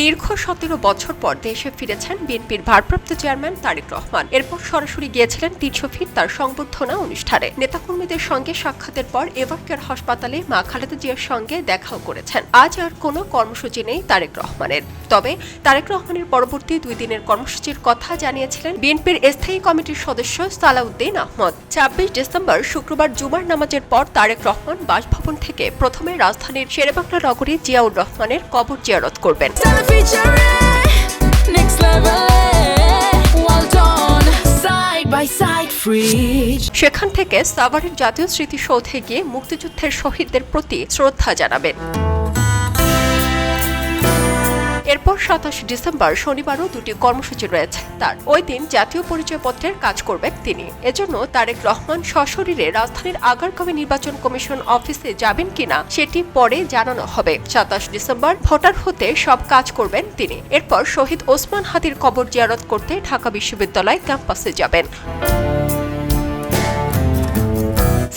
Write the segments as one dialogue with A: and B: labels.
A: দীর্ঘ ১৭ বছর পর দেশে ফিরেছেন বিএনপির ভারপ্রাপ্ত চেয়ারম্যান তারেক রহমান। এরপর সরাসরি গিয়েছিলেন ৩০০ ফিট তার সংবর্ধনা অনুষ্ঠানে। নেতাকর্মীদের সঙ্গে সাক্ষাতের পর এভারকেয়ার হাসপাতালে মা খালেদা জিয়ার সঙ্গে দেখাও করেছেন। আজ আর কোনো কর্মসূচি নেই তারেক রহমানের। তবে তারেক রহমানের পরবর্তী ২ দিনের কর্মসূচির কথা জানিয়েছিলেন বিএনপির স্থায়ী কমিটির সদস্য সালাউদ্দিন আহমদ। ২৬ ডিসেম্বর শুক্রবার জুমার নামাজের পর তারেক রহমান বাসভবন থেকে প্রথমে রাজধানীর শেরেবাংলা নগরী জিয়াউর রহমানের কবর জিয়ারত করবেন। সেখান থেকে সাভারের জাতীয় স্মৃতিসৌধে গিয়ে মুক্তিযুদ্ধের শহীদদের প্রতি শ্রদ্ধা জানাবেন। এরপর ২৭ ডিসেম্বর শনিবারও ২টি কর্মসূচি রয়েছে তার। ওই দিন জাতীয় পরিচয়পত্রের কাজ করবেন তিনি। এজন্য তারেক রহমান সশরীরে রাজধানীর আগারগাঁওয়ে নির্বাচন কমিশন অফিসে যাবেন কিনা সেটি পরে জানানো হবে। ২৭ ডিসেম্বর ভোটার হতে সব কাজ করবেন তিনি। এরপর শহীদ ওসমান হাদির কবর জিয়ারত করতে ঢাকা বিশ্ববিদ্যালয় ক্যাম্পাসে যাবেন।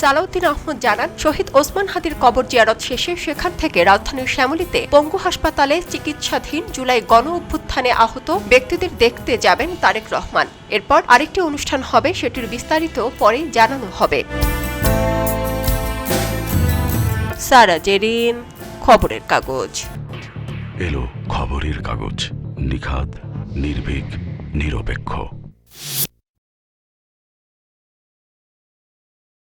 A: সালাউদ্দিন আহমদ জানান, শহীদ ওসমান হাদির কবর জিয়ারত শেষে সেখান থেকে রাজধানীর শ্যামলীতে পঙ্গু হাসপাতালে চিকিৎসাধীন জুলাই গণ অভ্যুত্থানে আহত ব্যক্তিদের দেখতে যাবেন তারেক রহমান। এরপর আরেকটি অনুষ্ঠান হবে, সেটির বিস্তারিত পরে জানানো হবে। সারা জেরিন, খবরের কাগজ।
B: এলো খবরের কাগজ, নিখাত, নির্ভীক, নিরপেক্ষ।